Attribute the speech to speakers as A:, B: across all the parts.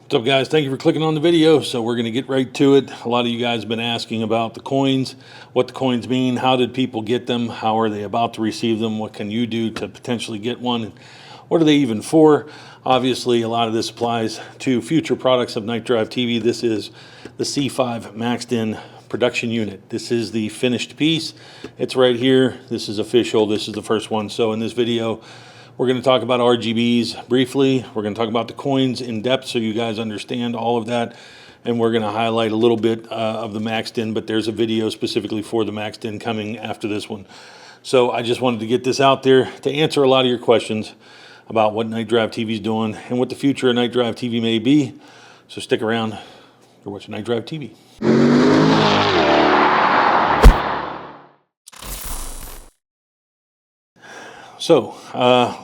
A: What's up, guys? Thank you for clicking on the video. So we're going to get right to it. A lot of you guys have been asking about the coins, what the coins mean, how did people get them, how are they about to receive them, what can you do to potentially get one, and what are they even for? Obviously, a lot of this applies to future products of KnightDriveTV. This is the C5 MaxDin production unit. This is the finished piece. It's right here. This is official. This is the first one. So in this video, we're going to talk about RGBs briefly. We're going to talk about the coins in depth so you guys understand all of that. And we're going to highlight a little bit of the MaxDin, but there's a video specifically for the MaxDin coming after this one. So I just wanted to get this out there to answer a lot of your questions about what KnightDriveTV is doing and what the future of KnightDriveTV may be. So stick around. You're watching KnightDriveTV. So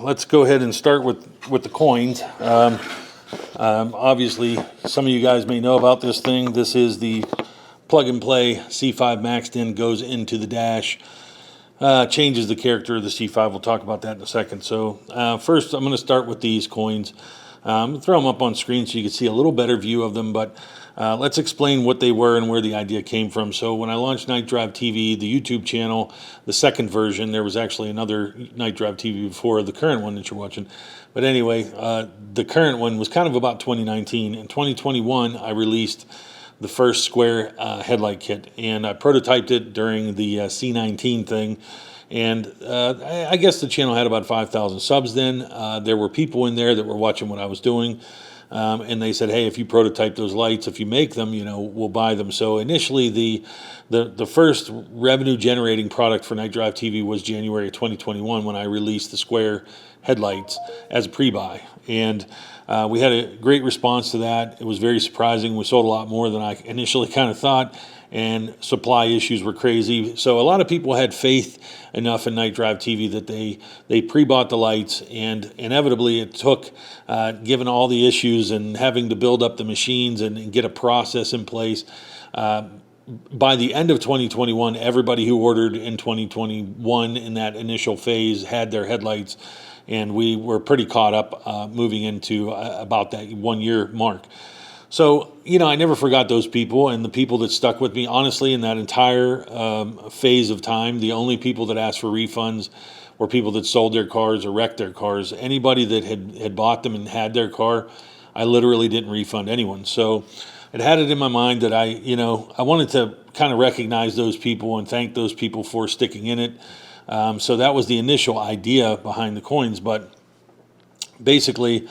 A: let's go ahead and start with the coins. Obviously, some of you guys may know about this thing. This is the plug-and-play C5 MaxDin, goes into the dash, changes the character of the C5. We'll talk about that in a second. So first, I'm going to start with these coins. Throw them up on screen so you can see a little better view of them, but let's explain what they were and where the idea came from. So when I launched KnightDriveTV, the YouTube channel, the second version, there was actually another KnightDriveTV before the current one that you're watching. But anyway, the current one was kind of about 2019. In 2021, I released the first square headlight kit, and I prototyped it during the C19 thing. And I guess the channel had about 5,000 subs then. There were people in there that were watching what I was doing. And they said, hey, if you prototype those lights, if you make them, you know, we'll buy them. So initially, the first revenue generating product for KnightDriveTV was January of 2021 when I released the square headlights as a pre-buy. And we had a great response to that. It was very surprising. We sold a lot more than I initially kind of thought, and supply issues were crazy. So a lot of people had faith enough in KnightDriveTV that they pre-bought the lights, and inevitably it took, given all the issues and having to build up the machines and get a process in place, by the end of 2021, everybody who ordered in 2021 in that initial phase had their headlights, and we were pretty caught up moving into about that 1 year mark. So, you know, I never forgot those people and the people that stuck with me. Honestly, in that entire phase of time, the only people that asked for refunds were people that sold their cars or wrecked their cars. Anybody that had bought them and had their car, I literally didn't refund anyone. So it had it in my mind that I wanted to kind of recognize those people and thank those people for sticking in it. So that was the initial idea behind the coins. But basically,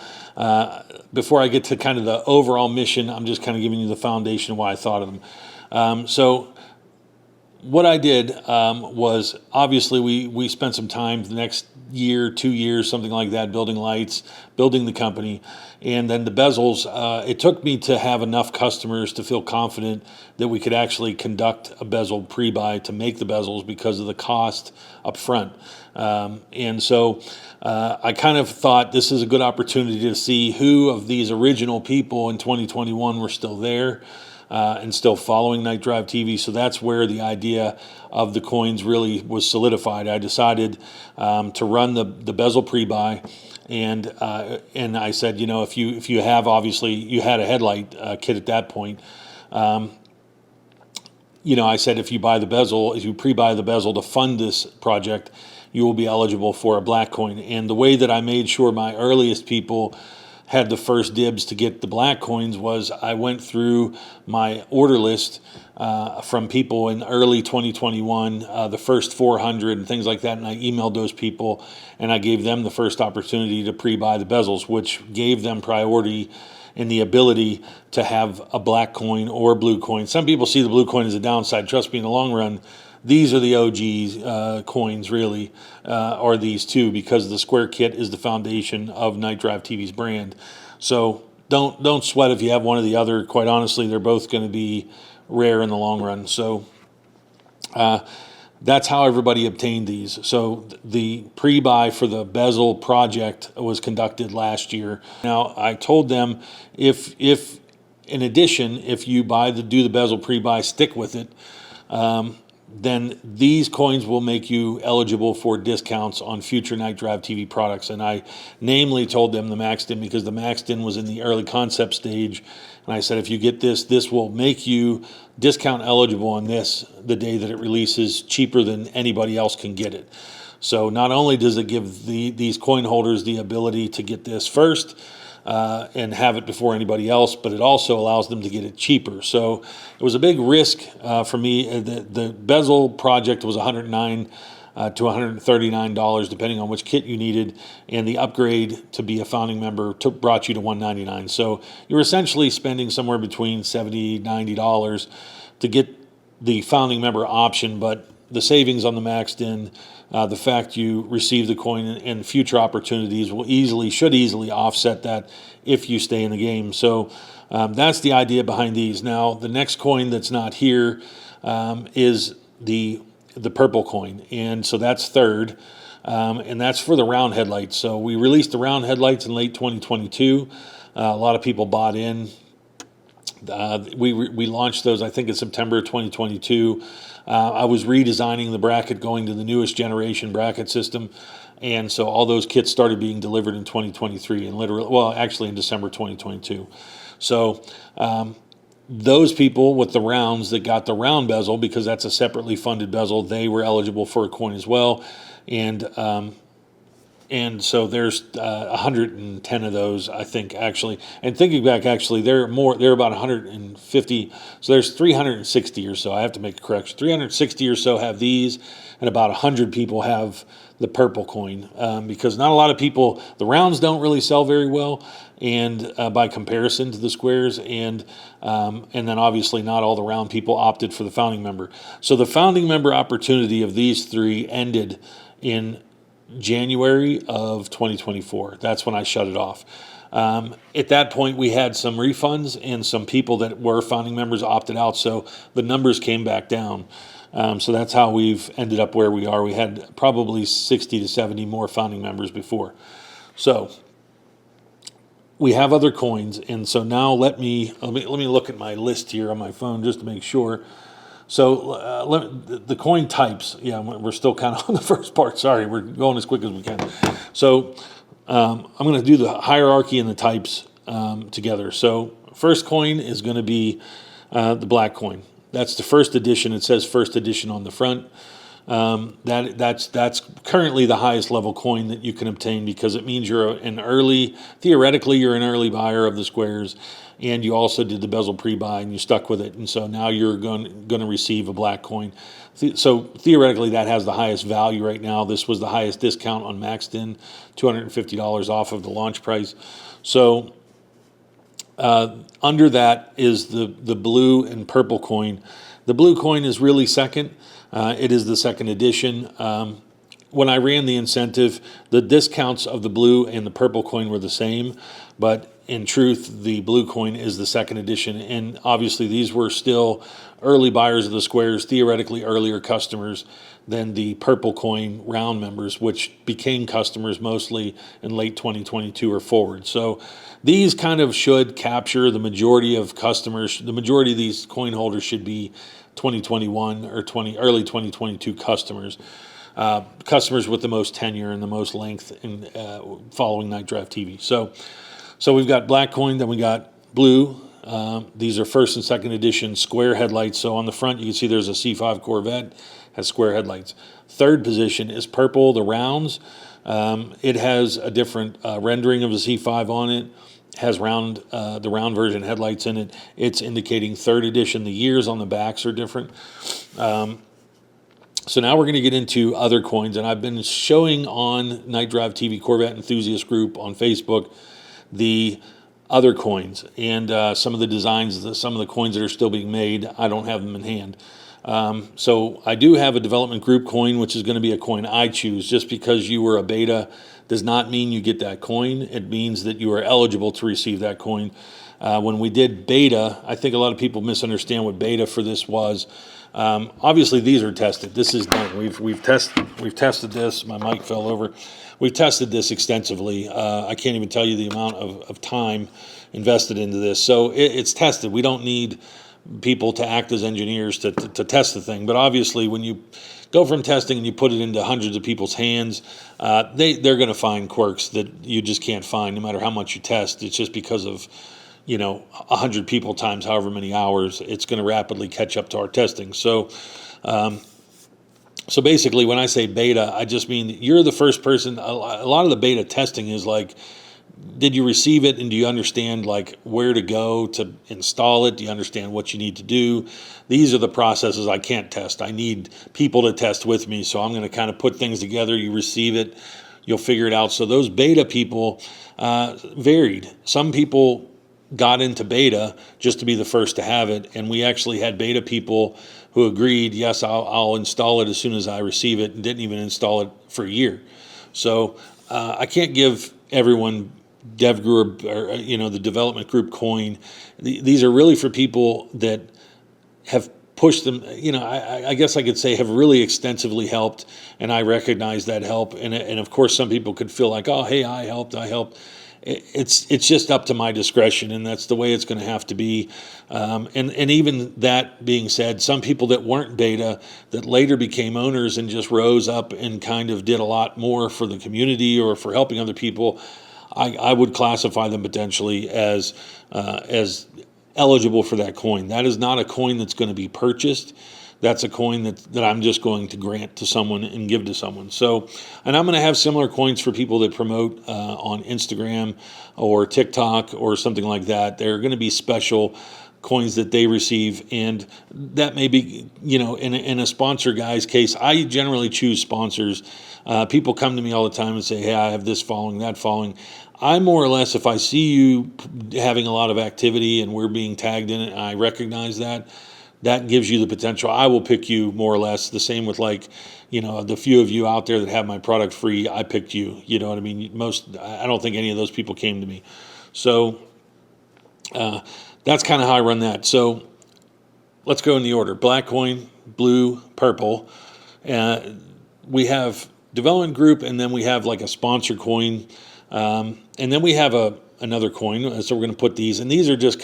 A: before I get to kind of the overall mission, I'm just kind of giving you the foundation of why I thought of them. So what I did was, obviously, we spent some time the next year, 2 years, something like that, building lights, building the company. And then the bezels, it took me to have enough customers to feel confident that we could actually conduct a bezel pre-buy to make the bezels because of the cost up front. And so I kind of thought this is a good opportunity to see who of these original people in 2021 were still there and still following KnightDriveTV. So that's where the idea of the coins really was solidified. I decided to run the bezel pre-buy, and I said, you know, if you have, obviously you had a headlight kit at that point. You know, I said if you buy the bezel, if you pre-buy the bezel to fund this project, you will be eligible for a black coin. And the way that I made sure my earliest people had the first dibs to get the black coins was I went through my order list from people in early 2021, the first 400 and things like that, and I emailed those people and I gave them the first opportunity to pre-buy the bezels, which gave them priority and the ability to have a black coin or blue coin. Some people see the blue coin as a downside. Trust me, in the long run, these are the OG coins, really, are these two, because the square kit is the foundation of KnightDriveTV's brand. So don't sweat if you have one or the other. Quite honestly, they're both going to be rare in the long run. So that's how everybody obtained these. So the pre-buy for the bezel project was conducted last year. Now, I told them if in addition, if you do the bezel pre-buy, stick with it. then these coins will make you eligible for discounts on future Night Drive TV products. And I namely told them the MaxDin because the MaxDin was in the early concept stage. And I said, if you get this, this will make you discount eligible on this the day that it releases, cheaper than anybody else can get it. So not only does it give these coin holders the ability to get this first, and have it before anybody else, but it also allows them to get it cheaper. So it was a big risk for me. The bezel project was $109 to $139, depending on which kit you needed, and the upgrade to be a founding member brought you to $199. So you were essentially spending somewhere between $70, $90 to get the founding member option, but the savings on the MaxDin, the fact you receive the coin and future opportunities should easily offset that if you stay in the game. So that's the idea behind these. Now, the next coin that's not here is the purple coin, and so that's third, and that's for the round headlights. So we released the round headlights in late 2022. A lot of people bought in. We launched those, I think, in September 2022. I was redesigning the bracket, going to the newest generation bracket system, and so all those kits started being delivered in 2023, and actually in December 2022. So those people with the rounds that got the round bezel, because that's a separately funded bezel, they were eligible for a coin as well, and so there's 110 of those, I think, actually. And thinking back, actually, they're about 150. So there's 360 or so. I have to make a correction. 360 or so have these, and about 100 people have the purple coin, because not a lot of people, the rounds don't really sell very well, and by comparison to the squares, and then obviously not all the round people opted for the founding member. So the founding member opportunity of these three ended in January of 2024. That's when I shut it off. At that point, we had some refunds, and some people that were founding members opted out, so the numbers came back down. So that's how we've ended up where we are. We had probably 60 to 70 more founding members before. So we have other coins, and so now let me look at my list here on my phone just to make sure. So the coin types, yeah, we're still kind of on the first part. Sorry, we're going as quick as we can. So I'm going to do the hierarchy and the types together. So first coin is going to be the black coin. That's the first edition. It says first edition on the front. That's currently the highest level coin that you can obtain, because it means theoretically you're an early buyer of the squares, and you also did the bezel pre-buy and you stuck with it, and so now you're going to receive a black coin. So theoretically that has the highest value right now. This was the highest discount on MaxDin, $250 off of the launch price. So under that is the blue and purple coin. The blue coin is really second. It is the second edition. When I ran the incentive, the discounts of the blue and the purple coin were the same, but in truth, the blue coin is the second edition, and obviously these were still early buyers of the squares, theoretically earlier customers than the purple coin round members, which became customers mostly in late 2022 or forward. So these kind of should capture the majority of customers. The majority of these coin holders should be 2021 or early 2022 customers. Customers with the most tenure and the most length in following Night Drive TV. So we've got black coin, then we got blue. These are first and second edition square headlights. So on the front, you can see there's a C5 Corvette, has square headlights. Third position is purple, the rounds. It has a different rendering of the C5 on it. Has the round version headlights in it. It's indicating third edition. The years on the backs are different. So now we're going to get into other coins, and I've been showing on Night Drive TV Corvette Enthusiast Group on Facebook the other coins and some of the designs, some of the coins that are still being made. I don't have them in hand. So I do have a development group coin, which is going to be a coin I choose. Just because you were a beta does not mean you get that coin. It means that you are eligible to receive that coin. When we did beta, I think a lot of people misunderstand what beta for this was. Obviously, these are tested. This is done. We've tested this. My mic fell over. We've tested this extensively. I can't even tell you the amount of time invested into this. So it's tested. We don't need people to act as engineers to test the thing. But obviously, when you go from testing and you put it into hundreds of people's hands, they're going to find quirks that you just can't find no matter how much you test. It's just because of 100 people times however many hours, it's going to rapidly catch up to our testing. So basically, when I say beta, I just mean you're the first person. A lot of the beta testing is like, did you receive it, and do you understand like where to go to install it? Do you understand what you need to do? These are the processes I can't test. I need people to test with me, so I'm going to kind of put things together. You receive it, you'll figure it out. So those beta people varied. Some people got into beta just to be the first to have it, and we actually had beta people who agreed, yes, I'll install it as soon as I receive it, and didn't even install it for a year. So I can't give everyone dev group or the development group coin. These are really for people that have pushed them. I guess I could say have really extensively helped, and I recognize that help. And of course, some people could feel like, oh, hey, I helped. It's just up to my discretion, and that's the way it's going to have to be. And even that being said, some people that weren't beta that later became owners and just rose up and kind of did a lot more for the community or for helping other people, I would classify them potentially as eligible for that coin. That is not a coin that's going to be purchased. That's a coin that I'm just going to grant to someone and give to someone. So, and I'm going to have similar coins for people that promote on Instagram or TikTok or something like that. They're going to be special coins that they receive, and that may be, in a sponsor guy's case, I generally choose sponsors. People come to me all the time and say, hey, I have this following, that following. I more or less, if I see you having a lot of activity and we're being tagged in it, and I recognize that gives you the potential. I will pick you more or less. The same with the few of you out there that have my product free, I picked you. You know what I mean? I don't think any of those people came to me. So that's kind of how I run that. So let's go in the order. Black coin, blue, purple. We have development group, and then we have like a sponsor coin. And then we have another coin. So we're going to put these, and these are just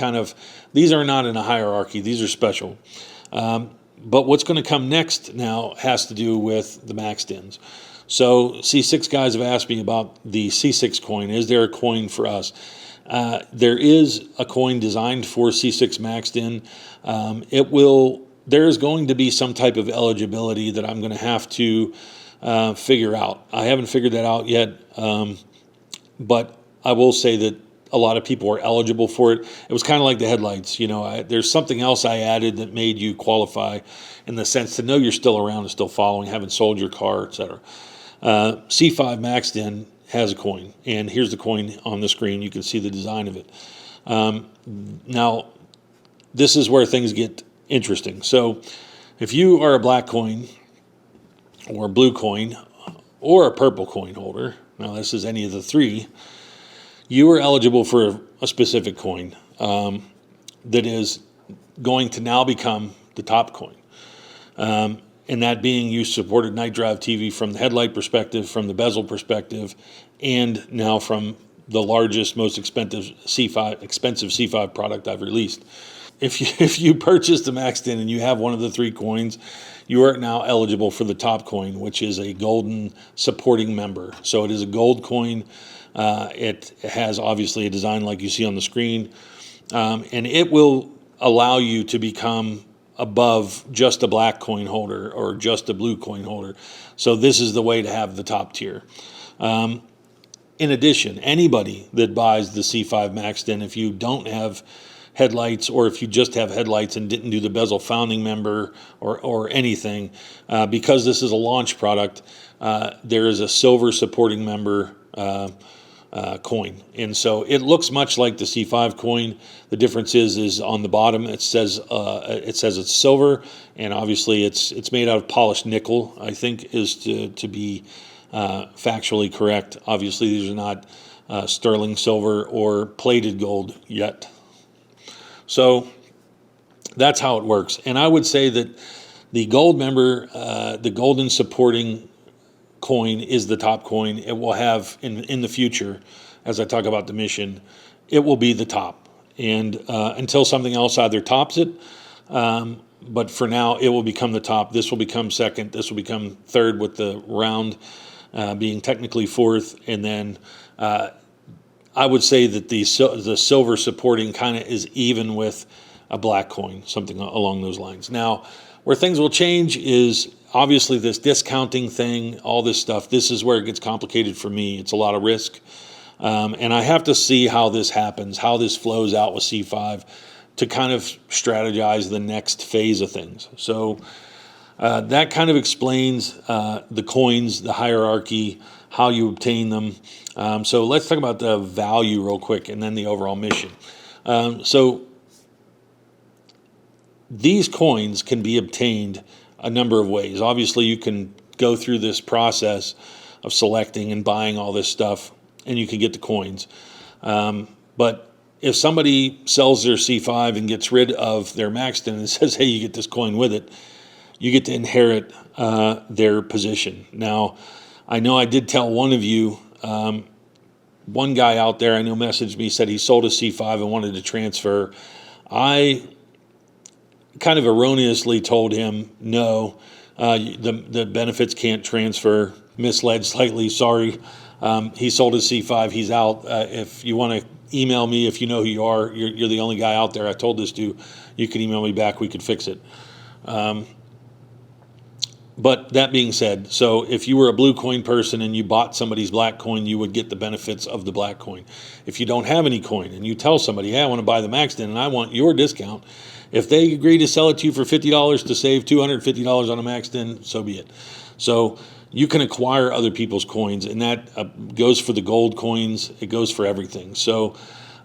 A: these are not in a hierarchy. These are special. But what's going to come next now has to do with the MaxDins. So C6 guys have asked me about the C6 coin. Is there a coin for us? There is a coin designed for C6 MaxDin. There is going to be some type of eligibility that I'm going to have to figure out. I haven't figured that out yet, but I will say that a lot of people are eligible for it. It was kind of like the headlights. There's something else I added that made you qualify in the sense to know you're still around and still following, haven't sold your car, etc. C5 MaxDin has a coin, and here's the coin on the screen. You can see the design of it. Now, this is where things get interesting. So if you are a black coin or a blue coin or a purple coin holder, now this is any of the three, you are eligible for a specific coin that is going to now become the top coin. And that being, you supported KnightDriveTV from the headlight perspective, from the bezel perspective, and now from the largest, most expensive C5 product I've released. If you purchase the MaxDin and you have one of the three coins, you are now eligible for the top coin, which is a golden supporting member. So it is a gold coin. It has obviously a design like you see on the screen, and it will allow you to become above just a black coin holder or just a blue coin holder. So this is the way to have the top tier. In addition, anybody that buys the C5 MaxDin, if you don't have headlights, or if you just have headlights and didn't do the bezel founding member or anything, because this is a launch product, there is a silver supporting member coin. And so it looks much like the C5 coin. The difference is on the bottom it says it's silver, and obviously it's made out of polished nickel, I think is to be factually correct. Obviously these are not sterling silver or plated gold yet. So that's how it works. And I would say that the gold member, the golden supporting coin is the top coin. It will have in the future, as I talk about the mission, it will be the top. And until something else either tops it But for now, it will become the top. This will become second. This will become third, with the round being technically fourth. And then I would say that the silver supporting kind of is even with a black coin, something along those lines. Now, where things will change is obviously this discounting thing, all this stuff. This is where it gets complicated for me. It's a lot of risk. And I have to see how this happens, how this flows out with C5 to kind of strategize the next phase of things. So that kind of explains the coins, the hierarchy, how you obtain them. So let's talk about the value real quick and then the overall mission. So these coins can be obtained a number of ways. Obviously, you can go through this process of selecting and buying all this stuff, and you can get the coins. But if somebody sells their C5 and gets rid of their MaxDin and says, hey, you get this coin with it, you get to inherit their position. Now, I know I did tell one of you, one guy out there I know messaged me, said he sold his C5 and wanted to transfer. I kind of erroneously told him, no, the benefits can't transfer. Misled slightly, sorry. He sold his C5, he's out. If you want to email me, if you know who you are, you're the only guy out there I told this to, you can email me back, we could fix it. But that being said, so if you were a blue coin person and you bought somebody's black coin, you would get the benefits of the black coin. If you don't have any coin and you tell somebody, hey, I want to buy the MaxDin and I want your discount, if they agree to sell it to you for $50 to save $250 on a MaxDin, so be it. So you can acquire other people's coins, and that goes for the gold coins. It goes for everything. So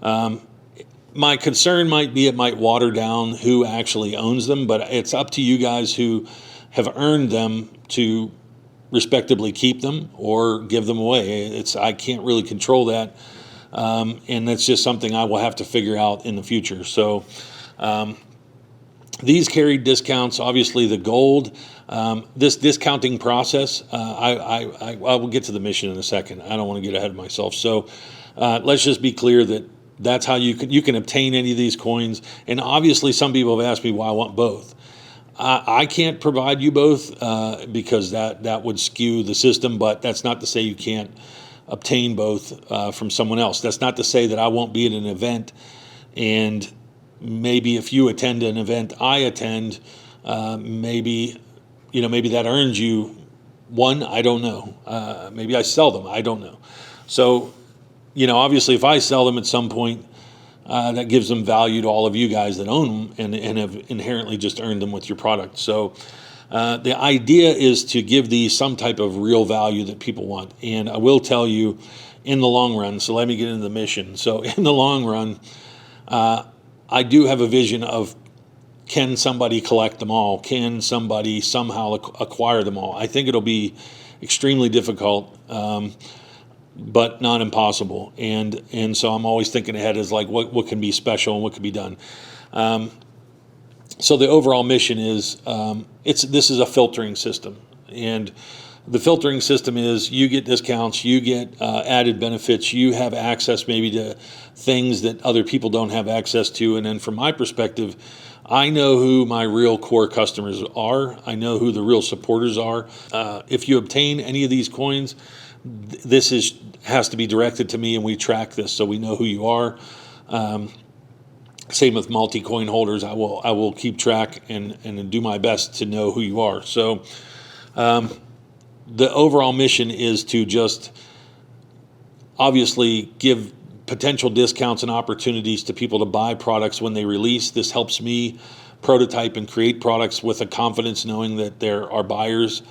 A: my concern might be it might water down who actually owns them, but it's up to you guys who have earned them to respectably keep them or give them away. I can't really control that, and that's just something I will have to figure out in the future. So these carried discounts. Obviously, the gold. This discounting process, I will get to the mission in a second. I don't want to get ahead of myself. So let's just be clear that that's how you can obtain any of these coins. And obviously, some people have asked me why I want both. I can't provide you both because that would skew the system, but that's not to say you can't obtain both from someone else. That's not to say that I won't be at an event, and maybe if you attend an event I attend, maybe that earns you one. I don't know. Maybe I sell them. I don't know. So, obviously if I sell them at some point, that gives them value to all of you guys that own them and have inherently just earned them with your product. So the idea is to give these some type of real value that people want. And I will tell you, in the long run, so let me get into the mission. So in the long run, I do have a vision of, can somebody collect them all? Can somebody somehow acquire them all? I think it'll be extremely difficult, but not impossible. And so I'm always thinking ahead as like what can be special and what can be done. So the overall mission is this is a filtering system, and the filtering system is you get discounts, you get added benefits, you have access maybe to things that other people don't have access to. And then from my perspective, I know who my real core customers are. I know who the real supporters are. If you obtain any of these coins, this has to be directed to me, and we track this so we know who you are. Same with multi-coin holders. I will keep track and do my best to know who you are. So the overall mission is to just obviously give potential discounts and opportunities to people to buy products when they release. This helps me prototype and create products with a confidence, knowing that there are buyers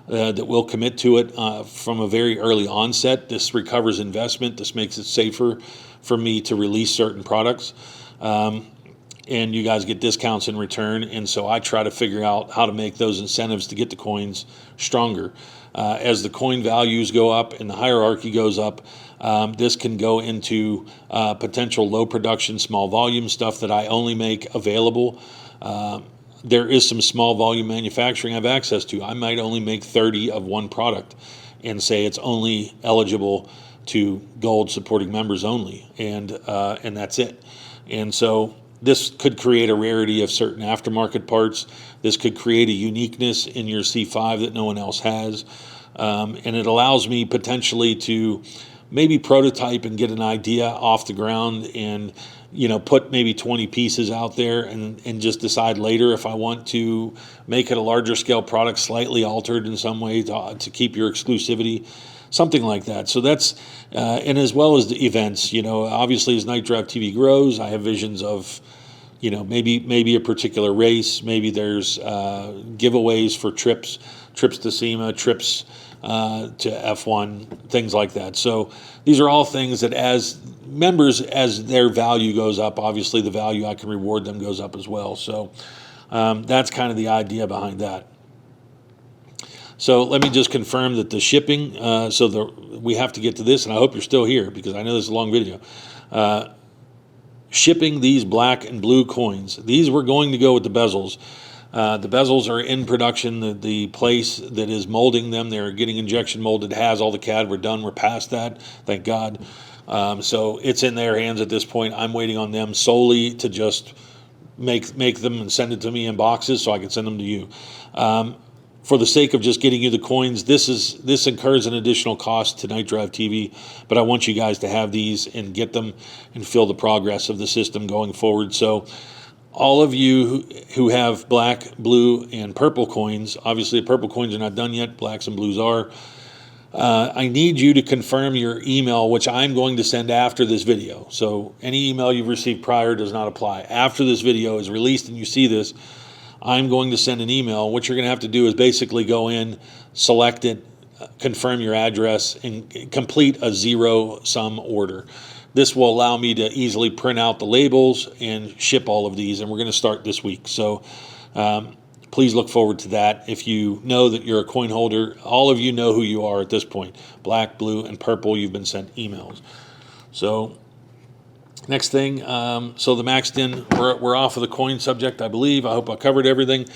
A: that will commit to it from a very early onset. This recovers investment. This makes it safer for me to release certain products. And you guys get discounts in return. And so I try to figure out how to make those incentives to get the coins stronger. As the coin values go up and the hierarchy goes up, this can go into potential low production, small volume stuff that I only make available. There is some small volume manufacturing I have access to. I might only make 30 of one product and say it's only eligible to gold supporting members only, and that's it. And so This could create a rarity of certain aftermarket parts. This could create a uniqueness in your C5 that no one else has. And it allows me potentially to maybe prototype and get an idea off the ground and, put maybe 20 pieces out there and just decide later if I want to make it a larger scale product, slightly altered in some way to keep your exclusivity, something like that. So that's, and as well as the events, obviously as KnightDriveTV grows, I have visions of, maybe a particular race, maybe there's giveaways for trips to SEMA, trips to F1, things like that. So these are all things that as members, as their value goes up, obviously the value I can reward them goes up as well. So that's kind of the idea behind that. So let me just confirm that the shipping, we have to get to this, and I hope you're still here because I know this is a long video. Shipping these black and blue coins, these were going to go with the bezels. The bezels are in production. The place that is molding them, they're getting injection molded, has all the CAD. We're done. We're past that, thank God. So it's in their hands at this point. I'm waiting on them solely to just make them and send it to me in boxes so I can send them to you. For the sake of just getting you the coins, this incurs an additional cost to KnightDriveTV, but I want you guys to have these and get them and feel the progress of the system going forward. So all of you who have black, blue, and purple coins, obviously the purple coins are not done yet, blacks and blues are. I need you to confirm your email, which I'm going to send after this video. So any email you've received prior does not apply. After this video is released and you see this, I'm going to send an email. What you're going to have to do is basically go in, select it, confirm your address, and complete a zero-sum order. This will allow me to easily print out the labels and ship all of these, and we're going to start this week. So please look forward to that. If you know that you're a coin holder, all of you know who you are at this point. Black, blue, and purple, you've been sent emails. So next thing, so the MaxDin, we're off of the coin subject, I believe. I hope I covered everything.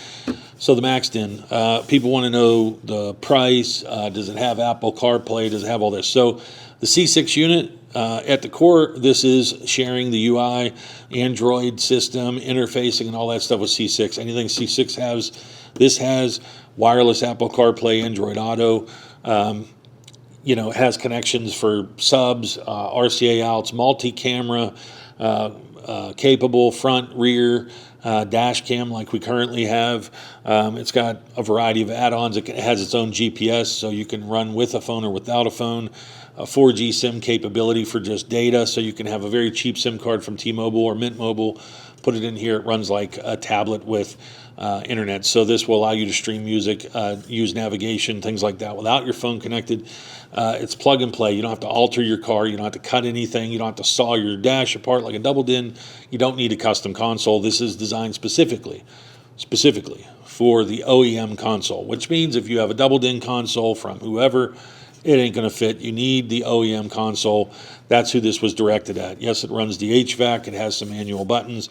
A: So the MaxDin, people want to know the price. Does it have Apple CarPlay? Does it have all this? So the C6 unit, at the core, this is sharing the UI, Android system, interfacing, and all that stuff with C6. Anything C6 has, this has wireless Apple CarPlay, Android Auto. It has connections for subs, RCA outs, multi-camera, capable front, rear, dash cam like we currently have. It's got a variety of add-ons. It has its own GPS, so you can run with a phone or without a phone. A 4G SIM capability for just data, so you can have a very cheap SIM card from T-Mobile or Mint Mobile, put it in here. It runs like a tablet with internet. So this will allow you to stream music, use navigation, things like that without your phone connected. It's plug and play. You don't have to alter your car. You don't have to cut anything. You don't have to saw your dash apart like a double din. You don't need a custom console. This is designed specifically for the OEM console, which means if you have a double din console from whoever, it ain't going to fit. You need the OEM console. That's who this was directed at. Yes, it runs the HVAC. It has some manual buttons.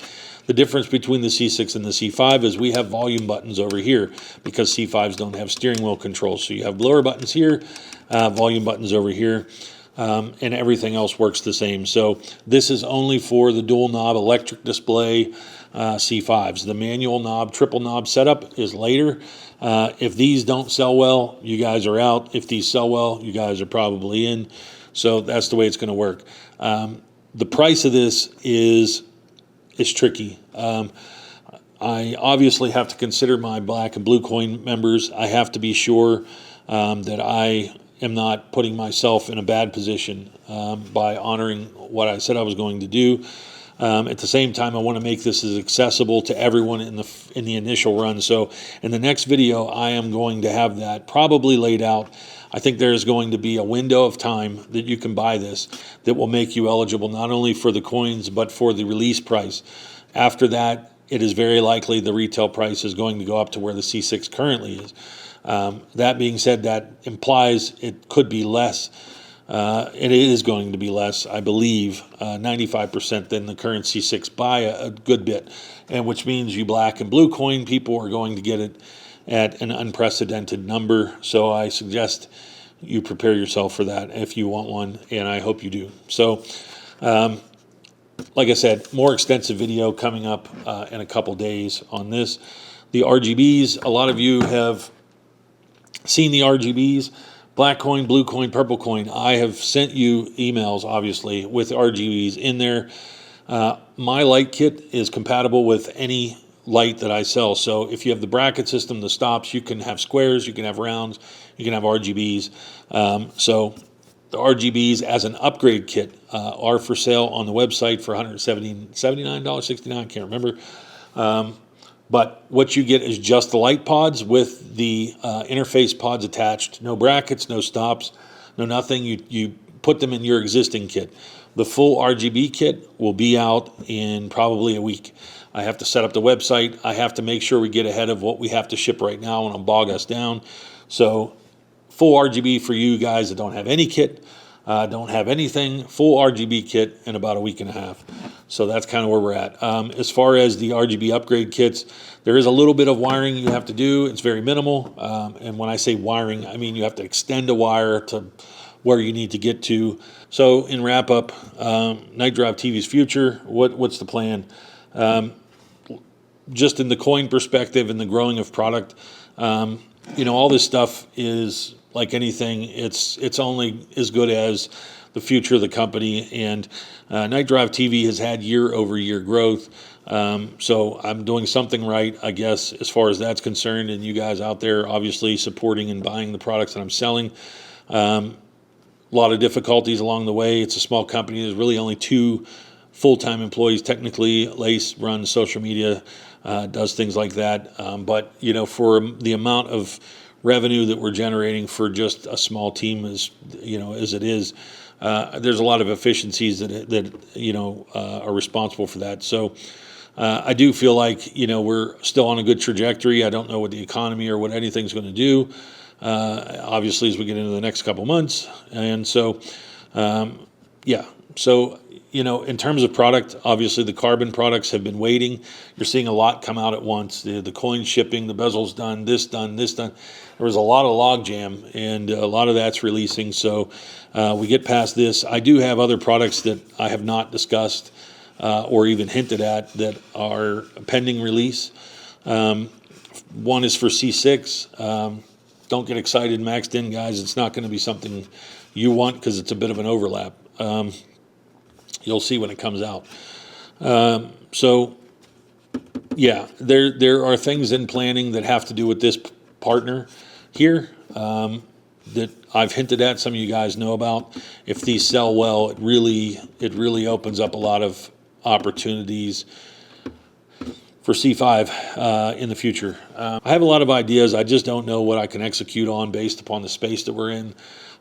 A: The difference between the C6 and the C5 is we have volume buttons over here because C5s don't have steering wheel controls. So you have blower buttons here, volume buttons over here, and everything else works the same. So this is only for the dual knob electric display C5s. The manual knob, triple knob setup is later. If these don't sell well, you guys are out. If these sell well, you guys are probably in. So that's the way it's going to work. The price of this is tricky. I obviously have to consider my black and blue coin members. I have to be sure that I am not putting myself in a bad position by honoring what I said I was going to do. At the same time, I want to make this as accessible to everyone in the initial run. So in the next video, I am going to have that probably laid out. I think there's going to be a window of time that you can buy this that will make you eligible not only for the coins, but for the release price. After that, it is very likely the retail price is going to go up to where the C6 currently is. That being said, that implies it could be less. It is going to be less, I believe, 95% than the current C6 by a good bit, and which means you black and blue coin people are going to get it at an unprecedented number. So I suggest you prepare yourself for that if you want one, and I hope you do. So like I said, more extensive video coming up in a couple days on this. The RGBs, a lot of you have seen the RGBs, black coin, blue coin, purple coin. I have sent you emails, obviously, with RGBs in there. My light kit is compatible with any light that I sell. So if you have the bracket system, the stops, you can have squares, you can have rounds, you can have RGBs. So the RGBs as an upgrade kit are for sale on the website for $179, $69, I can't remember. But what you get is just the light pods with the interface pods attached. No brackets, no stops, no nothing. You put them in your existing kit. The full RGB kit will be out in probably a week. I have to set up the website. I have to make sure we get ahead of what we have to ship right now and it'll bog us down. So full RGB for you guys that don't have any kit, don't have anything, full RGB kit in about a week and a half. So that's kind of where we're at. As far as the RGB upgrade kits, there is a little bit of wiring you have to do. It's very minimal. And when I say wiring, I mean you have to extend a wire to where you need to get to. So in wrap up, KnightDriveTV's future, what's the plan? Just in the coin perspective and the growing of product, all this stuff is like anything. It's only as good as the future of the company. And KnightDriveTV has had year-over-year growth. So I'm doing something right, I guess, as far as that's concerned. And you guys out there, obviously, supporting and buying the products that I'm selling. A lot of difficulties along the way. It's a small company. There's really only 2 full-time employees. Technically, Lace runs social media, does things like that. But, for the amount of revenue that we're generating for just a small team as it is, there's a lot of efficiencies that are responsible for that. So I do feel like, we're still on a good trajectory. I don't know what the economy or what anything's going to do, obviously, as we get into the next couple months. And so, So, in terms of product, obviously the carbon products have been waiting. You're seeing a lot come out at once. The coin shipping, the bezel's done, this done, this done. There was a lot of log jam, and a lot of that's releasing. So we get past this. I do have other products that I have not discussed or even hinted at that are pending release. One is for C6. Don't get excited, MaxDin guys. It's not going to be something you want because it's a bit of an overlap. You'll see when it comes out. There are things in planning that have to do with this partner here that I've hinted at. Some of you guys know about. If these sell well, it really opens up a lot of opportunities for C5 in the future. I have a lot of ideas. I just don't know what I can execute on based upon the space that we're in.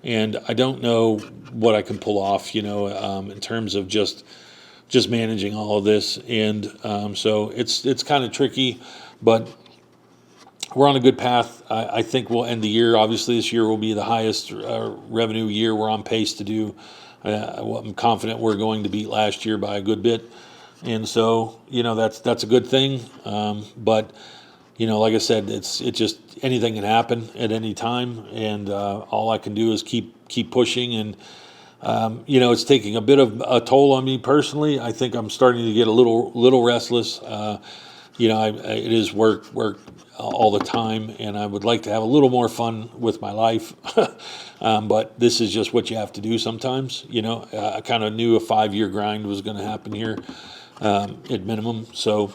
A: And I don't know what I can pull off, in terms of just managing all of this. And so it's kind of tricky, but we're on a good path. I think we'll end the year. Obviously, this year will be the highest revenue year we're on pace to do. I'm confident we're going to beat last year by a good bit. And so, that's a good thing. But like I said, it's just anything can happen at any time, and all I can do is keep pushing. And it's taking a bit of a toll on me personally. I think I'm starting to get a little restless. It is work all the time, and I would like to have a little more fun with my life. But this is just what you have to do sometimes. I kind of knew a 5-year grind was going to happen here at minimum. So.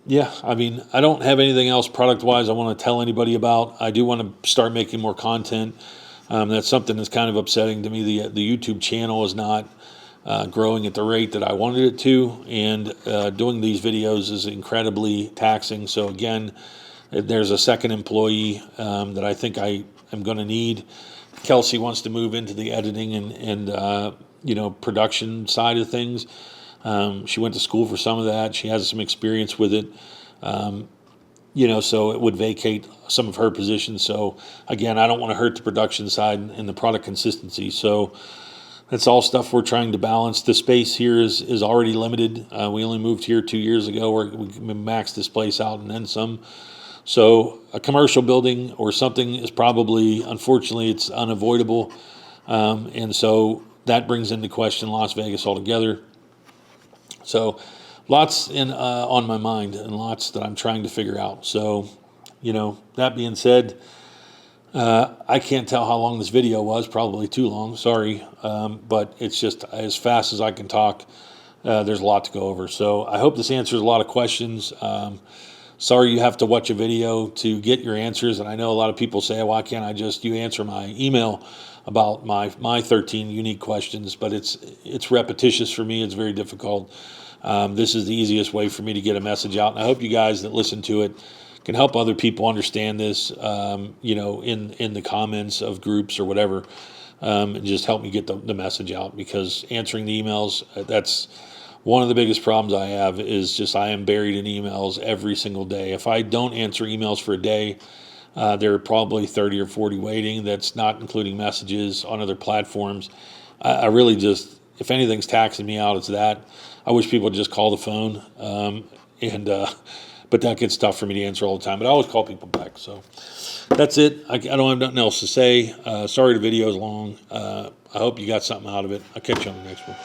A: I don't have anything else product-wise I want to tell anybody about. I do want to start making more content. That's something that's kind of upsetting to me. The YouTube channel is not growing at the rate that I wanted it to, and doing these videos is incredibly taxing. So again, there's a second employee that I think I am going to need. Kelsey wants to move into the editing and production side of things. She went to school for some of that. She has some experience with it, so it would vacate some of her positions. So, again, I don't want to hurt the production side and the product consistency. So that's all stuff we're trying to balance. The space here is already limited. We only moved here 2 years ago. We maxed this place out and then some. So a commercial building or something is probably, unfortunately, it's unavoidable. And so that brings into question Las Vegas altogether. So lots on my mind and lots that I'm trying to figure out. So, you know, that being said, I can't tell how long this video was, probably too long, sorry. But it's just as fast as I can talk. There's a lot to go over. So I hope this answers a lot of questions. Sorry you have to watch a video to get your answers. And I know a lot of people say, why can't I just you answer my email about my 13 unique questions? But it's repetitious for me. It's very difficult. This is the easiest way for me to get a message out. And I hope you guys that listen to it can help other people understand this, you know, in the comments of groups or whatever, and just help me get the message out, because answering the emails, that's one of the biggest problems I have, is just I am buried in emails every single day. If I don't answer emails for a day, there are probably 30 or 40 waiting. That's not including messages on other platforms. I really just, if anything's taxing me out, it's that. I wish people would just call the phone, but that gets tough for me to answer all the time. But I always call people back. So that's it. I don't have nothing else to say. Sorry the video is long. I hope you got something out of it. I'll catch you on the next one.